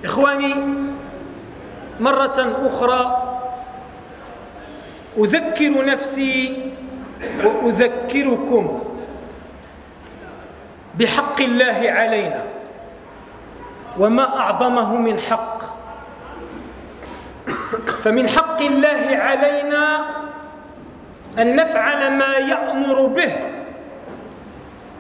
إخواني، مرة أخرى أذكر نفسي وأذكركم بحق الله علينا، وما أعظمه من حق. فمن حق الله علينا أن نفعل ما يأمر به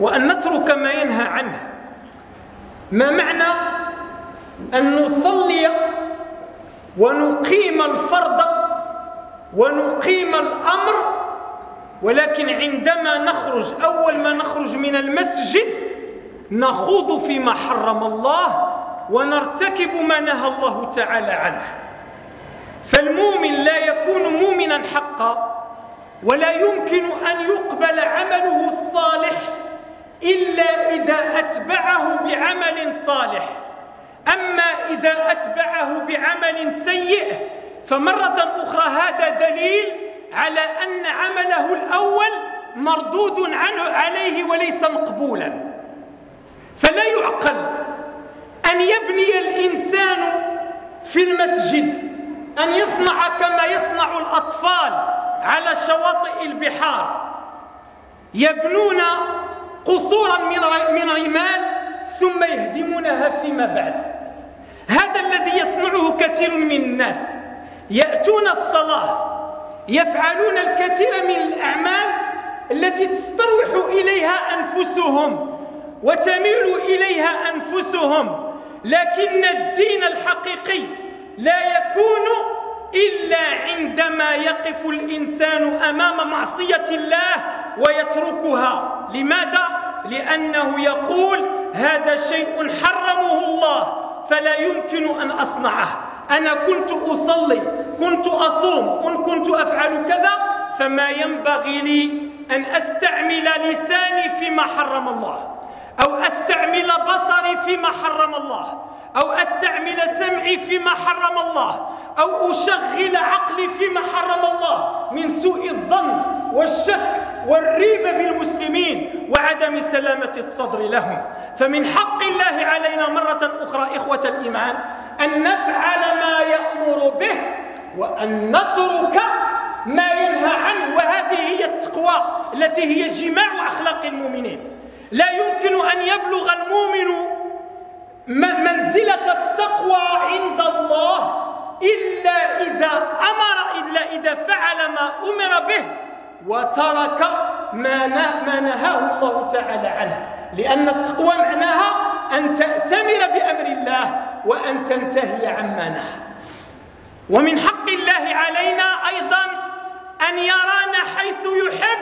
وأن نترك ما ينهى عنه. ما معنى أن نصلي ونقيم الفرض ونقيم الأمر، ولكن عندما نخرج أول ما نخرج من المسجد نخوض فيما حرم الله ونرتكب ما نهى الله تعالى عنه؟ فالمؤمن لا يكون مؤمنا حقا ولا يمكن أن يقبل عمله الصالح إلا إذا أتبعه بعمل صالح. أما إذا أتبعه بعمل سيء فمرة أخرى هذا دليل على أن عمله الأول مردود عليه وليس مقبولا. فلا يعقل أن يبني الإنسان في المسجد، أن يصنع كما يصنع الأطفال على شواطئ البحار، يبنون قصورا من رمال ثم يهدمونها فيما بعد. هذا الذي يصنعه كثير من الناس، يأتون الصلاة يفعلون الكثير من الأعمال التي تستروح إليها أنفسهم وتميل إليها أنفسهم، لكن الدين الحقيقي لا يكون إلا عندما يقف الإنسان أمام معصية الله ويتركها. لماذا؟ لأنه يقول هذا شيء حرمه الله فلا يمكن أن أصنعه. أنا كنت أصلي، كنت أصوم، كنت أفعل كذا، فما ينبغي لي أن أستعمل لساني فيما حرم الله، أو أستعمل بصري فيما حرم الله، أو أستعمل سمعي فيما حرم الله، أو أشغل عقلي فيما حرم الله من سوء الظن والشك والريبة بالمسلمين وعدم سلامة الصدر لهم. فمن حق الله علينا مرة أخرى إخوة الإيمان أن نفعل ما يأمر به وأن نترك ما ينهى عنه، وهذه هي التقوى التي هي جماع أخلاق المؤمنين. لا يمكن أن يبلغ المؤمن منزلة التقوى عند الله إلا إذا فعل ما أمر به وترك ما نهاه الله تعالى عنه، لأن التقوى معناها أن تأتمر بأمر الله وأن تنتهي عما نهى. ومن حق الله علينا أيضا أن يرانا حيث يحب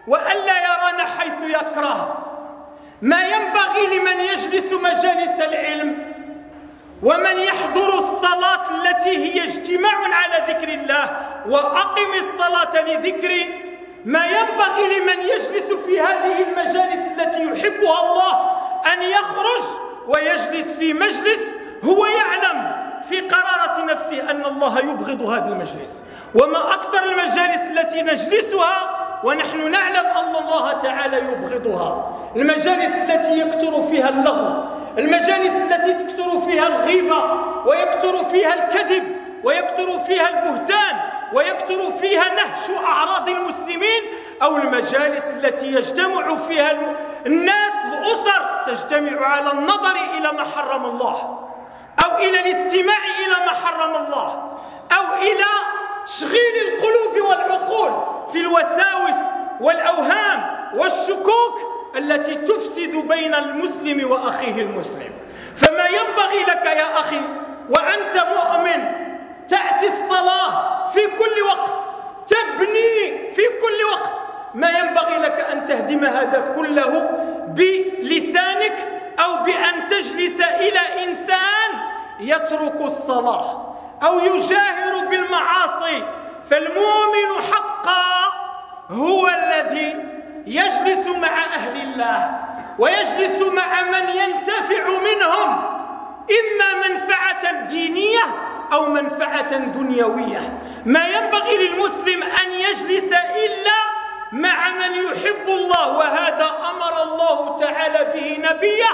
وألا يرانا حيث يكره. ما ينبغي لمن يجلس مجالس العلم ومن يحضر الصلاة التي هي اجتماع على ذكر الله وأقم الصلاة لذكري، ما ينبغي لمن يجلس في هذه المجالس التي يحبها الله أن يخرج ويجلس في مجلس هو يعلم في قرارة نفسه أن الله يبغض هذا المجلس. وما أكثر المجالس التي نجلسها ونحن نعلم أن الله تعالى يبغضها، المجالس التي يكثر فيها اللغو، المجالس التي تكثر فيها الغيبة ويكثر فيها الكذب ويكثر فيها البهتان ويكثر فيها نهش أعراض المسلمين، أو المجالس التي يجتمع فيها الناس، الأسر تجتمع على النظر إلى ما حرم الله، أو إلى الاستماع إلى ما حرم الله، أو إلى تشغيل القلوب والعقول في الوساوس والأوهام والشكوك التي تفسد بين المسلم وأخيه المسلم. فما ينبغي لك يا أخي وأنت مؤمن تأتي الصلاة في كل وقت، تبني في كل وقت، ما ينبغي لك أن تهدم هذا كله بلسانك أو بأن تجلس إلى إنسان يترك الصلاة أو يجاهر بالمعاصي. فالمؤمن حقا هو الذي يجلس مع أهل الله ويجلس مع من ينتفع منهم، إما منفعة دينية أو منفعة دنيوية. ما ينبغي للمسلم أن يجلس إلا مع من يحب الله، وهذا أمر الله تعالى به نبيه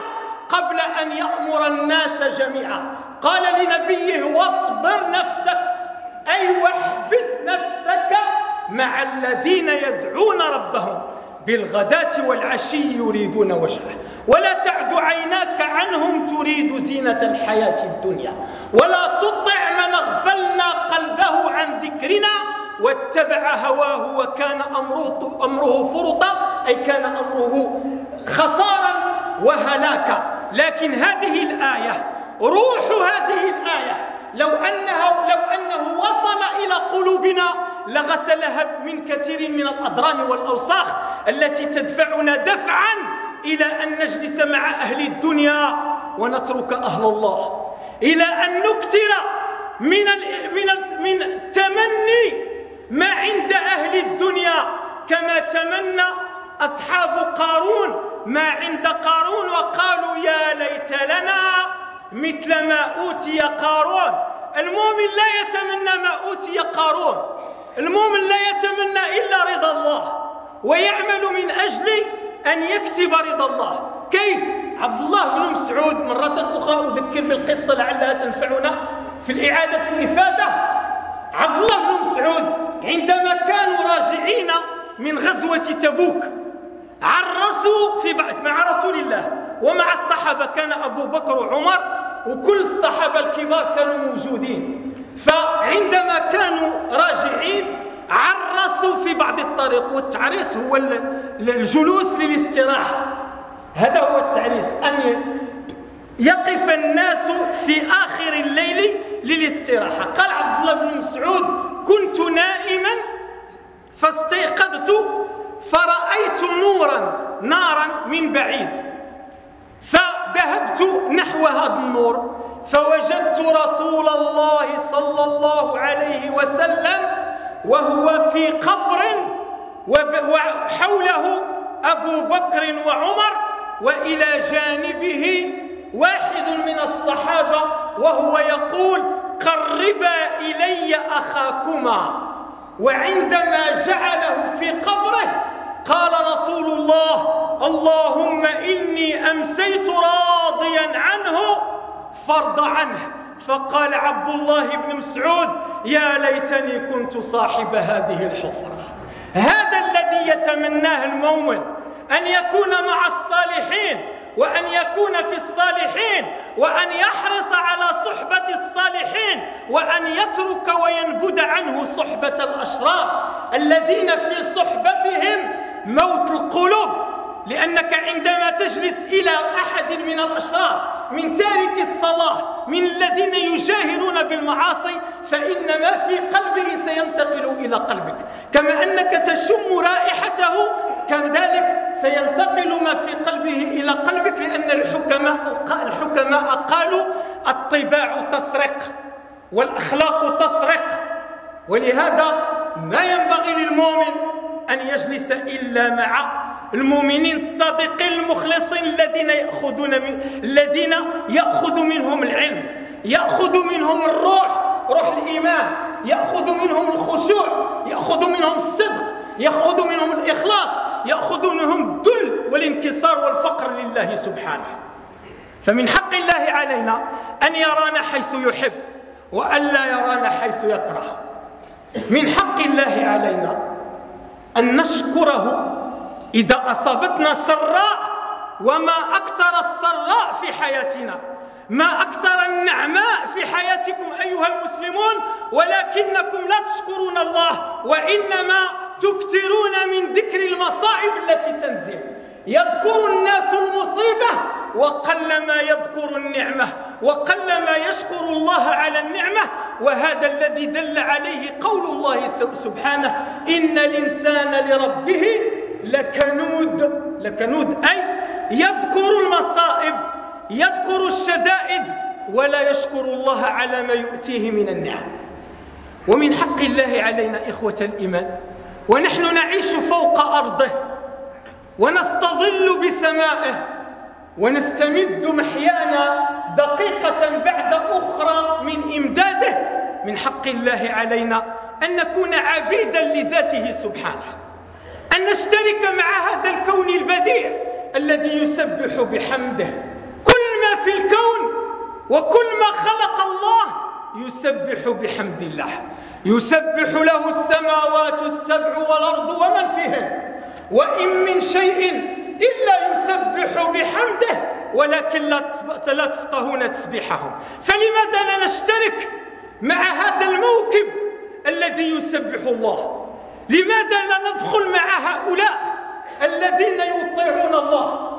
قبل أن يأمر الناس جميعا. قال لنبيه واصبر نفسك، أي واحبس نفسك مع الذين يدعون ربهم بالغداة والعشي يريدون وجهه، ولا تعد عيناك عنهم تريد زينة الحياة الدنيا، ولا تطع من اغفلنا قلبه عن ذكرنا واتبع هواه وكان أمره فرطا، أي كان أمره خسارا وهلاكا. لكن هذه الآية، روح هذه الآية لو أنه وصل إلى قلوبنا لغسلها من كثير من الأضران والأوساخ التي تدفعنا دفعا إلى أن نجلس مع أهل الدنيا ونترك أهل الله، إلى أن نكثر من تمني ما عند أهل الدنيا كما تمنى أصحاب قارون ما عند قارون وقالوا يا ليت لنا مثل ما أوتي قارون. المؤمن لا يتمنى ما أوتي قارون، المؤمن لا يتمنى إلا رضا الله ويعمل من أجل أن يكسب رضا الله. كيف؟ عبد الله بن مسعود، مرة أخرى أذكر بالقصة لعلها تنفعنا في الإعادة الإفادة. عبد الله بن مسعود عندما كانوا راجعين من غزوة تبوك عرسوا مع رسول الله ومع الصحابة، كان أبو بكر وعمر وكل الصحابة الكبار كانوا موجودين. فعندما كانوا راجعين عرسوا في بعض الطريق، والتعريس هو الجلوس للاستراحة، هذا هو التعريس، أن يقف الناس في آخر الليل للاستراحة. قال عبد الله بن مسعود كنت نائما فاستيقظت فرأيت نارا من بعيد، فذهبت نحو هذا النور فوجدت رسول الله صلى الله عليه وسلم وهو في قبر وحوله أبو بكر وعمر وإلى جانبه واحد من الصحابة وهو يقول قربا إلي أخاكما. وعندما جعله في قبره قال رسول الله اللهم إني أمسيت راضيا عنه فارض عنه. فقال عبد الله بن مسعود يا ليتني كنت صاحب هذه الحفرة. هذا الذي يتمناه المؤمن، أن يكون مع الصالحين وأن يكون في الصالحين وأن يحرص على صحبة الصالحين وأن يترك وينبذ عنه صحبة الأشرار الذين في صحبتهم موت القلوب. لأنك عندما تجلس إلى أحد من الأشرار من تارك الصلاة من الذين يجاهرون بالمعاصي فإن ما في قلبه سينتقل إلى قلبك، كما أنك تشم رائحته كذلك سينتقل ما في قلبه إلى قلبك، لأن الحكماء قالوا الطباع تسرق والأخلاق تسرق. ولهذا ما ينبغي للمؤمن أن يجلس إلا مع المؤمنين الصادقين المخلصين الذين يأخذ منهم العلم، يأخذ منهم روح الإيمان، يأخذ منهم الخشوع، يأخذ منهم الصدق، يأخذ منهم الإخلاص، يأخذ منهم الذل والانكسار والفقر لله سبحانه. فمن حق الله علينا أن يرانا حيث يحب وألا يرانا حيث يكره. من حق الله علينا أن نشكره إذا أصابتنا سراء، وما أكثر السراء في حياتنا، ما أكثر النعماء في حياتكم أيها المسلمون، ولكنكم لا تشكرون الله وإنما تكثرون من ذكر المصائب التي تنزل. يذكر الناس المصيبة وقلما يذكر النعمة وقلما يشكر الله على النعمة. وهذا الذي دل عليه قول الله سبحانه إن الإنسان لربه لكنود، أي يذكر المصائب يذكر الشدائد ولا يشكر الله على ما يؤتيه من النعم. ومن حق الله علينا إخوة الإيمان ونحن نعيش فوق أرضه ونستظل بسمائه ونستمد محيانا دقيقة بعد أخرى من إمداده، من حق الله علينا أن نكون عبيدا لذاته سبحانه، أن نشترك مع هذا الكون البديع الذي يسبح بحمده. كل ما في الكون وكل ما خلق الله يسبح بحمد الله، يسبح له السماوات السبع والأرض ومن فيهن، وإن من شيء إلا يسبح بحمده ولكن لا تفقهون تسبيحهم. فلماذا لا نشترك مع هذا الموكب الذي يسبح الله؟ لماذا لا ندخل مع هؤلاء الذين يطيعون الله